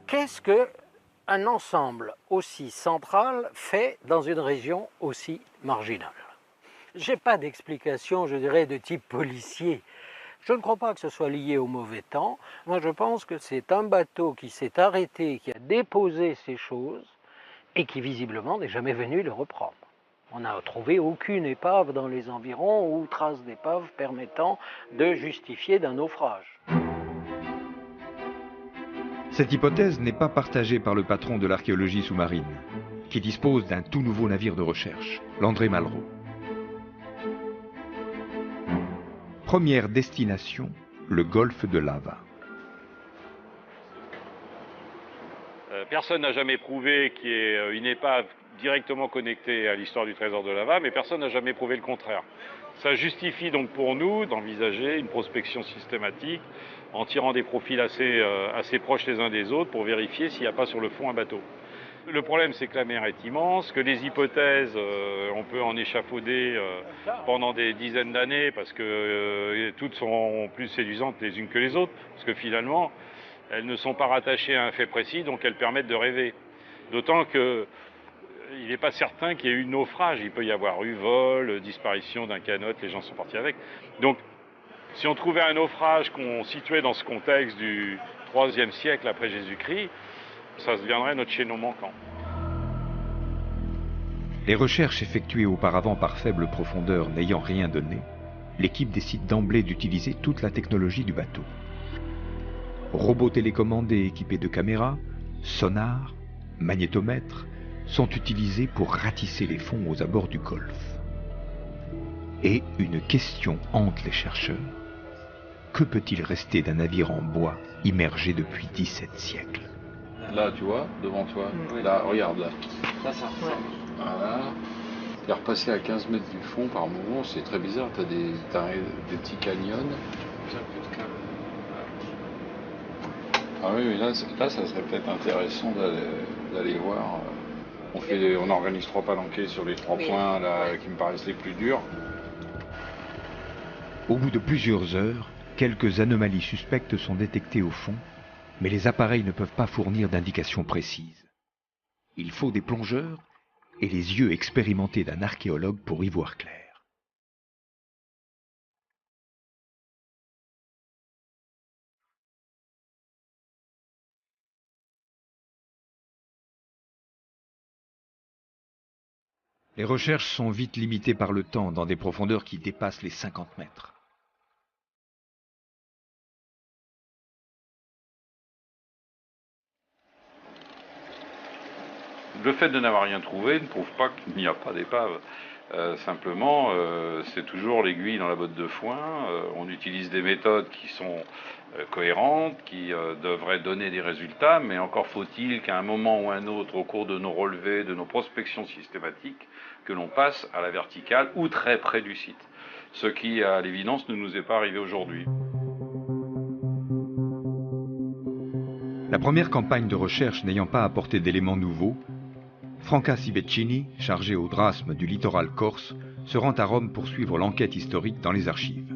Speaker 7: Qu'est-ce qu'un ensemble aussi central fait dans une région aussi marginale ? Je n'ai pas d'explication, je dirais, de type policier. Je ne crois pas que ce soit lié au mauvais temps. Moi, je pense que c'est un bateau qui s'est arrêté, qui a déposé ces choses et qui, visiblement, n'est jamais venu les reprendre. On n'a trouvé aucune épave dans les environs ou trace d'épave permettant de justifier d'un naufrage.
Speaker 1: Cette hypothèse n'est pas partagée par le patron de l'archéologie sous-marine, qui dispose d'un tout nouveau navire de recherche, l'André Malraux. Première destination, le golfe de Lava.
Speaker 6: Personne n'a jamais prouvé qu'il y ait une épave directement connectée à l'histoire du trésor de Lava, mais personne n'a jamais prouvé le contraire. Ça justifie donc pour nous d'envisager une prospection systématique en tirant des profils assez proches les uns des autres pour vérifier s'il n'y a pas sur le fond un bateau. Le problème, c'est que la mer est immense, que les hypothèses, on peut en échafauder pendant des dizaines d'années parce que toutes sont plus séduisantes les unes que les autres, parce que finalement, elles ne sont pas rattachées à un fait précis, donc elles permettent de rêver. D'autant que il n'est pas certain qu'il y ait eu naufrage. Il peut y avoir eu vol, disparition d'un canot, les gens sont partis avec. Donc, si on trouvait un naufrage qu'on situait dans ce contexte du IIIe siècle après Jésus-Christ, ça deviendrait notre chaînon manquant.
Speaker 1: Les recherches effectuées auparavant par faible profondeur n'ayant rien donné, l'équipe décide d'emblée d'utiliser toute la technologie du bateau. Robots télécommandés équipés de caméras, sonars, magnétomètres sont utilisés pour ratisser les fonds aux abords du golfe. Et une question hante les chercheurs. Que peut-il rester d'un navire en bois immergé depuis 17 siècles?
Speaker 6: Là, tu vois, devant toi, là, regarde là.
Speaker 13: Ça.
Speaker 6: Voilà. Tu es repassé à 15 mètres du fond par moment, c'est très bizarre, tu as des petits canyons. Ah oui, mais là ça serait peut-être intéressant d'aller voir. On organise 3 palanquets sur les 3 points là, qui me paraissent les plus durs.
Speaker 1: Au bout de plusieurs heures, quelques anomalies suspectes sont détectées au fond, mais les appareils ne peuvent pas fournir d'indications précises. Il faut des plongeurs et les yeux expérimentés d'un archéologue pour y voir clair. Les recherches sont vite limitées par le temps dans des profondeurs qui dépassent les 50 mètres.
Speaker 6: Le fait de n'avoir rien trouvé ne prouve pas qu'il n'y a pas d'épave. Simplement, c'est toujours l'aiguille dans la botte de foin. On utilise des méthodes qui sont cohérentes, qui devraient donner des résultats, mais encore faut-il qu'à un moment ou un autre, au cours de nos relevés, de nos prospections systématiques, que l'on passe à la verticale ou très près du site. Ce qui, à l'évidence, ne nous est pas arrivé aujourd'hui.
Speaker 1: La première campagne de recherche n'ayant pas apporté d'éléments nouveaux, Franca Sibeccini, chargé au drasme du littoral corse, se rend à Rome pour suivre l'enquête historique dans les archives.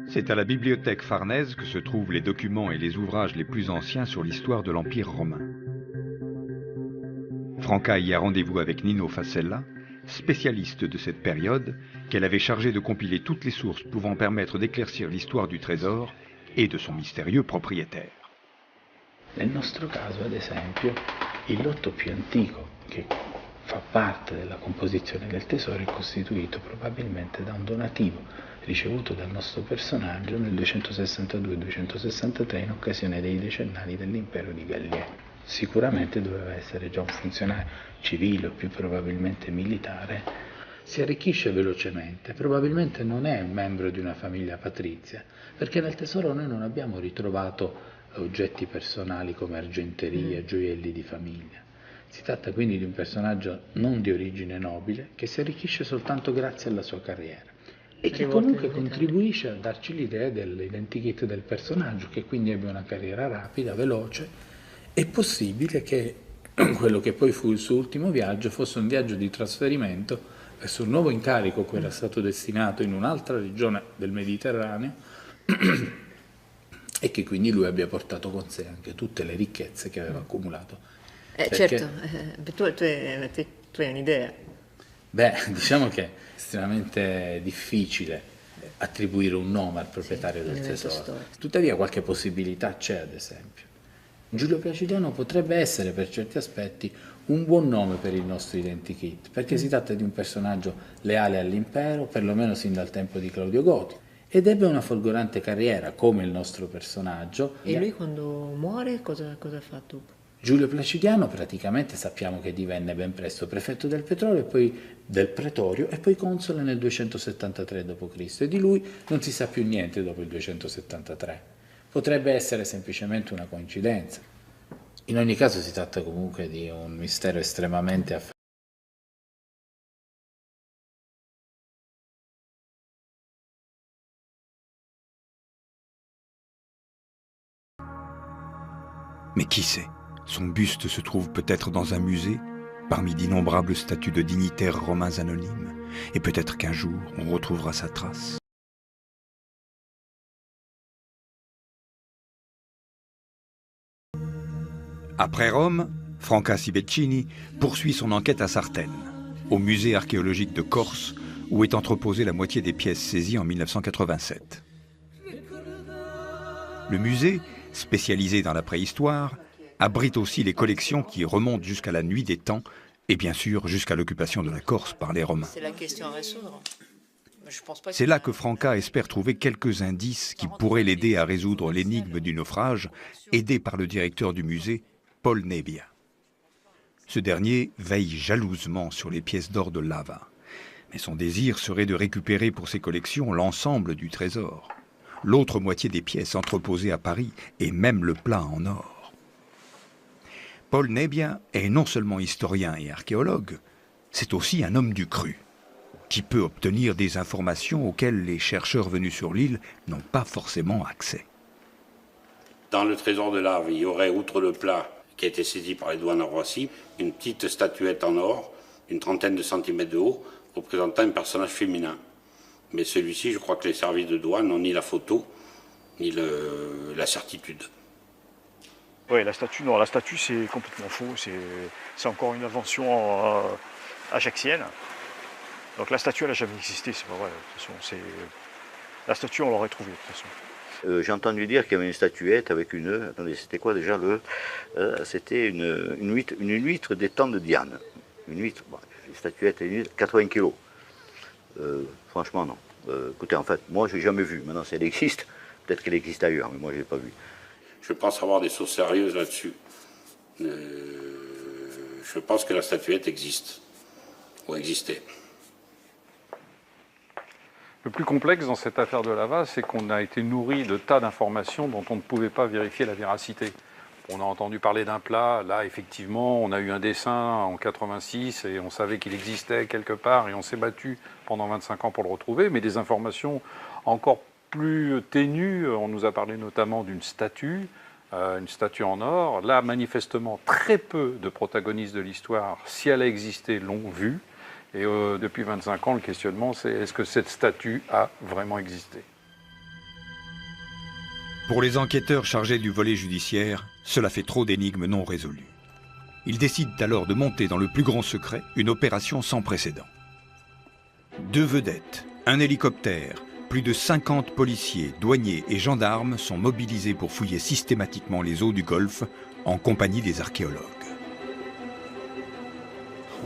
Speaker 1: C'est à la bibliothèque Farnèse que se trouvent les documents et les ouvrages les plus anciens sur l'histoire de l'Empire romain. Franca y a rendez-vous avec Nino Fassella, spécialiste de cette période, qu'elle avait chargé de compiler toutes les sources pouvant permettre d'éclaircir l'histoire du trésor et de son mystérieux propriétaire.
Speaker 15: Nel nostro caso, ad esempio, il lotto più antico che fa parte della composizione del tesoro è costituito probabilmente da un donativo ricevuto dal nostro personaggio nel 262-263 in occasione dei decennali dell'impero di Gallia. Sicuramente doveva essere già un funzionario civile o più probabilmente militare. Si arricchisce velocemente, probabilmente non è un membro di una famiglia patrizia, perché nel tesoro noi non abbiamo ritrovato oggetti personali come argenterie, gioielli di famiglia. Si tratta quindi di un personaggio non di origine nobile che si arricchisce soltanto grazie alla sua carriera e che comunque contribuisce a darci l'idea dell'identikit del personaggio, che quindi ebbe una carriera rapida, veloce. È possibile che quello che poi fu il suo ultimo viaggio fosse un viaggio di trasferimento verso un nuovo incarico che era stato destinato in un'altra regione del Mediterraneo e che quindi lui abbia portato con sé anche tutte le ricchezze che aveva accumulato.
Speaker 16: Certo, tu hai un'idea.
Speaker 15: Beh, diciamo che è estremamente difficile attribuire un nome al proprietario del tesoro. Tuttavia qualche possibilità c'è, ad esempio. Giulio Placidiano potrebbe essere per certi aspetti un buon nome per il nostro identikit, perché si tratta di un personaggio leale all'impero, perlomeno sin dal tempo di Claudio Gotico, ed ebbe una folgorante carriera come il nostro personaggio.
Speaker 16: E lui quando muore cosa ha fatto?
Speaker 15: Giulio Placidiano praticamente sappiamo che divenne ben presto prefetto del petrolio e poi del pretorio e poi console nel 273 d.C. e di lui non si sa più niente dopo il 273. Potrebbe essere semplicemente una coincidenza. In ogni caso si tratta comunque di un mistero estremamente affascinante.
Speaker 1: Mais qui sait? Son buste se trouve peut-être dans un musée, parmi d'innombrables statues de dignitaires romains anonymes, et peut-être qu'un jour on retrouvera sa trace. Après Rome, Franca Sibeccini poursuit son enquête à Sartène, au musée archéologique de Corse, où est entreposée la moitié des pièces saisies en 1987. Le musée, spécialisé dans la préhistoire, abrite aussi les collections qui remontent jusqu'à la nuit des temps et bien sûr jusqu'à l'occupation de la Corse par les Romains.
Speaker 16: C'est la question à résoudre.
Speaker 1: C'est là que Franca espère trouver quelques indices qui pourraient l'aider à résoudre l'énigme du naufrage, aidé par le directeur du musée, Paul Nebbia. Ce dernier veille jalousement sur les pièces d'or de Lava, mais son désir serait de récupérer pour ses collections l'ensemble du trésor, l'autre moitié des pièces entreposées à Paris et même le plat en or. Paul Nebbia est non seulement historien et archéologue, c'est aussi un homme du cru, qui peut obtenir des informations auxquelles les chercheurs venus sur l'île n'ont pas forcément accès.
Speaker 17: Dans le trésor de Lave, il y aurait, outre le plat qui a été saisi par les douanes à Roissy, une petite statuette en or, une trentaine de centimètres de haut, représentant un personnage féminin. Mais celui-ci, je crois que les services de douane n'ont ni la photo, ni la certitude.
Speaker 3: Oui, la statue, non, la statue c'est complètement faux, c'est encore une invention ajaxienne. Donc la statue elle n'a jamais existé, c'est pas vrai. De toute façon, la statue on l'aurait trouvée de toute façon.
Speaker 4: J'ai entendu dire qu'il y avait une statuette avec une... Attendez, c'était quoi déjà c'était une huître des temps de Diane. Une huître, bon, une statuette, 80 kilos. Franchement non. Écoutez, en fait, moi je n'ai jamais vu. Maintenant si elle existe, peut-être qu'elle existe ailleurs, mais moi je ne l'ai pas vue.
Speaker 17: Je pense avoir des sources sérieuses là-dessus. Je pense que la statuette existe, ou existait.
Speaker 6: Le plus complexe dans cette affaire de Lava, c'est qu'on a été nourri de tas d'informations dont on ne pouvait pas vérifier la véracité. On a entendu parler d'un plat, là effectivement on a eu un dessin en 86 et on savait qu'il existait quelque part et on s'est battu pendant 25 ans pour le retrouver, mais des informations encore plus ténues, on nous a parlé notamment d'une statue en or. Là, manifestement, très peu de protagonistes de l'histoire, si elle a existé, l'ont vue. Et depuis 25 ans, le questionnement, c'est est-ce que cette statue a vraiment existé?
Speaker 1: Pour les enquêteurs chargés du volet judiciaire, cela fait trop d'énigmes non résolues. Ils décident alors de monter dans le plus grand secret une opération sans précédent. 2 vedettes, un hélicoptère, plus de 50 policiers, douaniers et gendarmes sont mobilisés pour fouiller systématiquement les eaux du Golfe en compagnie des archéologues.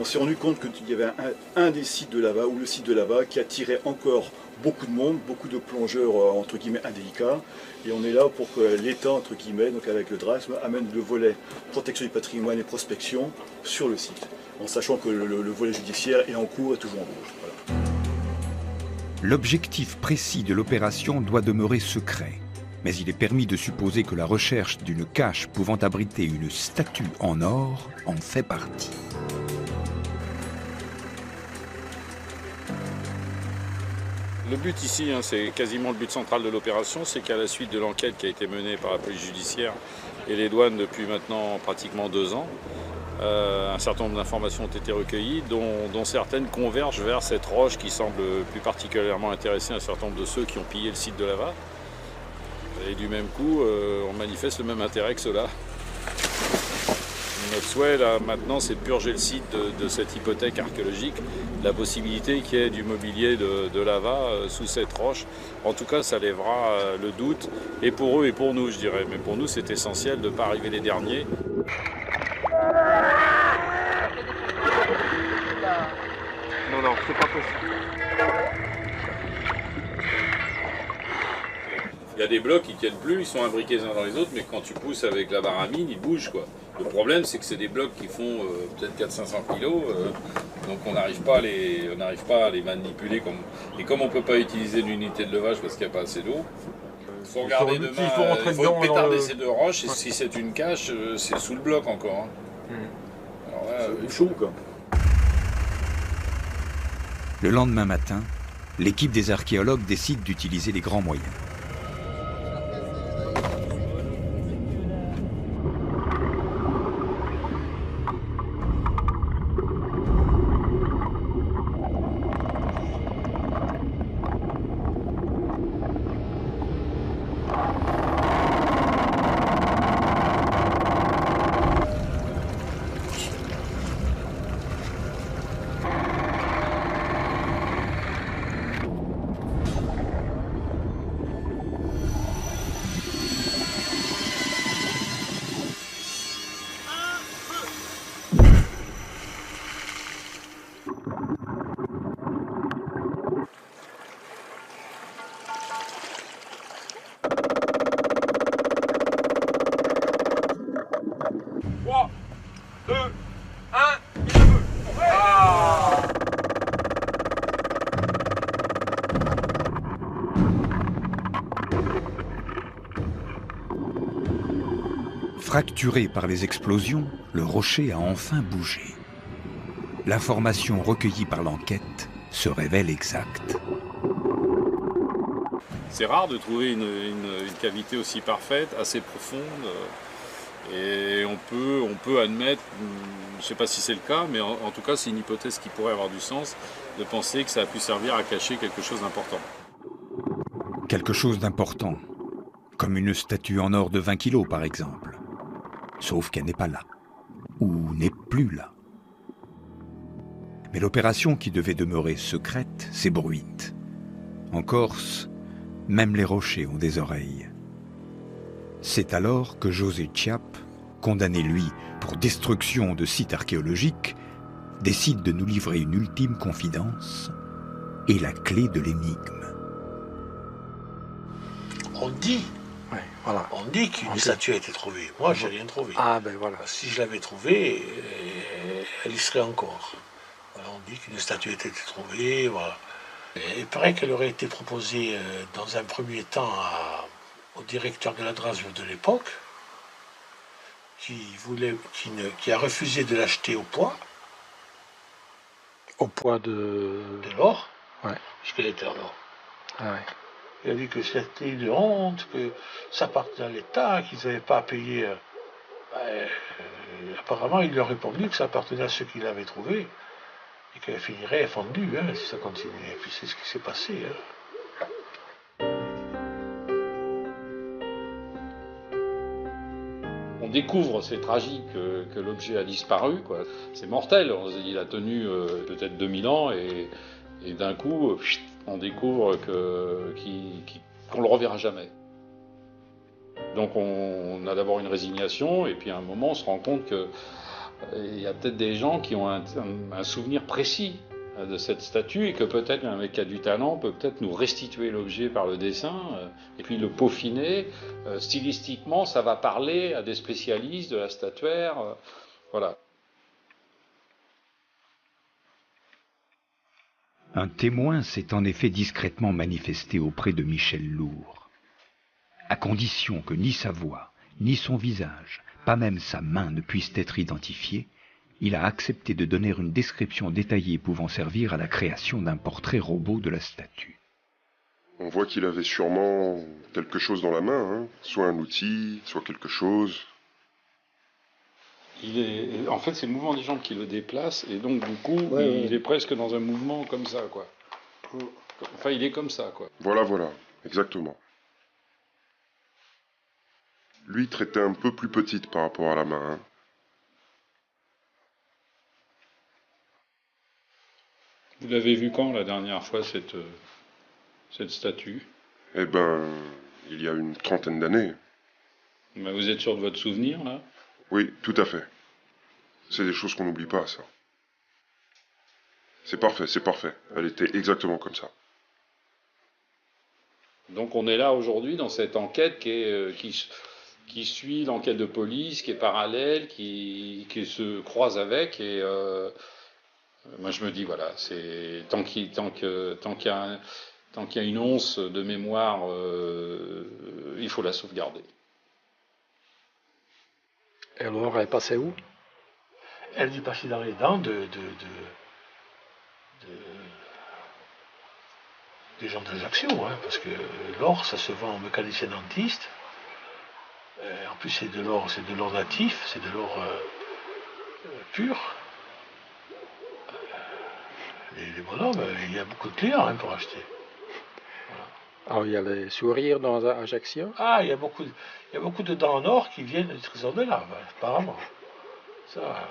Speaker 18: On s'est rendu compte qu'il y avait un des sites de Lava, ou le site de Lava, qui attirait encore beaucoup de monde, beaucoup de plongeurs entre guillemets indélicats. Et on est là pour que l'État, entre guillemets, donc avec le DRASM, amène le volet protection du patrimoine et prospection sur le site, en sachant que le volet judiciaire est en cours et toujours en cours. Voilà.
Speaker 1: L'objectif précis de l'opération doit demeurer secret, mais il est permis de supposer que la recherche d'une cache pouvant abriter une statue en or en fait partie.
Speaker 6: Le but ici, c'est quasiment le but central de l'opération, c'est qu'à la suite de l'enquête qui a été menée par la police judiciaire et les douanes depuis maintenant pratiquement 2 ans, un certain nombre d'informations ont été recueillies, dont certaines convergent vers cette roche qui semble plus particulièrement intéresser un certain nombre de ceux qui ont pillé le site de Lava. Et du même coup, on manifeste le même intérêt que ceux-là. Notre souhait, là, maintenant, c'est de purger le site de cette hypothèque archéologique, la possibilité qu'il y ait du mobilier de Lava sous cette roche. En tout cas, ça lèvera le doute, et pour eux et pour nous, je dirais. Mais pour nous, c'est essentiel de ne pas arriver les derniers.
Speaker 8: Non, c'est pas possible.
Speaker 6: Il y a des blocs qui ne tiennent plus, ils sont imbriqués les uns dans les autres, mais quand tu pousses avec la baramine, ils bougent, quoi. Le problème, c'est que c'est des blocs qui font peut-être 400-500 kilos, donc on n'arrive pas à les manipuler. Et comme on ne peut pas utiliser l'unité de levage parce qu'il n'y a pas assez d'eau, il faut regarder demain, il faut pétarder ces deux roches, et si c'est une cache, c'est sous le bloc encore. Hein. Alors là,
Speaker 18: c'est chaud, quoi.
Speaker 1: Le lendemain matin, l'équipe des archéologues décide d'utiliser les grands moyens. Fracturé par les explosions, le rocher a enfin bougé. L'information recueillie par l'enquête se révèle exacte.
Speaker 6: C'est rare de trouver une cavité aussi parfaite, assez profonde. Et on peut admettre, je ne sais pas si c'est le cas, mais en tout cas c'est une hypothèse qui pourrait avoir du sens, de penser que ça a pu servir à cacher quelque chose d'important.
Speaker 1: Quelque chose d'important, comme une statue en or de 20 kilos par exemple. Sauf qu'elle n'est pas là, ou n'est plus là. Mais l'opération qui devait demeurer secrète s'ébruite. En Corse, même les rochers ont des oreilles. C'est alors que José Chiap, condamné lui pour destruction de sites archéologiques, décide de nous livrer une ultime confidence et la clé de l'énigme.
Speaker 2: On dit,
Speaker 7: voilà.
Speaker 2: On dit qu'une statue a été trouvée. Moi, j'ai rien trouvé.
Speaker 7: Ah ben voilà.
Speaker 2: Si je l'avais trouvée, elle y serait encore. Voilà, on dit qu'une statue a été trouvée. Voilà. Et il paraît qu'elle aurait été proposée dans un premier temps au directeur de la Drasve de l'époque, qui a refusé de l'acheter au poids.
Speaker 7: Au poids de
Speaker 2: l'or,
Speaker 7: ouais.
Speaker 2: Puisqu'elle était en or.
Speaker 7: Ah ouais.
Speaker 2: Il a dit que c'était une honte, que ça partait à l'État, qu'ils n'avaient pas à payer. Apparemment, il leur a répondu que ça appartenait à ceux qui l'avaient trouvé et qu'elle finirait fondue si ça continuait. Et puis c'est ce qui s'est passé.
Speaker 6: On découvre, c'est tragique, que l'objet a disparu, quoi. C'est mortel, il a tenu peut-être 2000 ans et d'un coup, on découvre qu'on ne le reverra jamais. Donc on a d'abord une résignation et puis à un moment on se rend compte qu'il y a peut-être des gens qui ont un souvenir précis de cette statue et que peut-être un mec qui a du talent peut peut-être nous restituer l'objet par le dessin et puis le peaufiner. Stylistiquement, ça va parler à des spécialistes de la statuaire. Voilà.
Speaker 1: Un témoin s'est en effet discrètement manifesté auprès de Michel Lourd, à condition que ni sa voix, ni son visage, pas même sa main ne puissent être identifiés. Il a accepté de donner une description détaillée pouvant servir à la création d'un portrait robot de la statue.
Speaker 14: On voit qu'il avait sûrement quelque chose dans la main, hein. Soit un outil, soit quelque chose.
Speaker 6: En fait, c'est le mouvement des jambes qui le déplace, et donc du coup, il est presque dans un mouvement comme ça, quoi. Enfin, il est comme ça, quoi.
Speaker 14: Voilà, exactement. Lui traitait un peu plus petite par rapport à la main, hein.
Speaker 6: Vous l'avez vu quand, la dernière fois, cette statue?
Speaker 14: Eh ben, il y a une 30aine d'années.
Speaker 6: Ben, vous êtes sûr de votre souvenir, là?
Speaker 14: Oui, tout à fait. C'est des choses qu'on n'oublie pas, ça. C'est parfait. Elle était exactement comme ça.
Speaker 6: Donc on est là aujourd'hui dans cette enquête qui qui suit l'enquête de police, qui est parallèle, qui se croise avec. Et moi, je me dis, voilà, c'est tant qu'il y a une once de mémoire, il faut la sauvegarder.
Speaker 7: Et alors, elle passait où?
Speaker 2: Elle est passée dans les dents des gens d'Ajaccio, hein, parce que l'or, ça se vend au mécanicien dentiste. En plus, c'est de l'or natif, c'est de l'or pur. Les bonhommes, il y a beaucoup de clients hein, pour acheter. Voilà.
Speaker 7: Alors, il y a les sourires dans Ajaccio?
Speaker 2: Ah, il y a beaucoup de dents en or qui viennent du trésor de l'Arve, apparemment. Ça.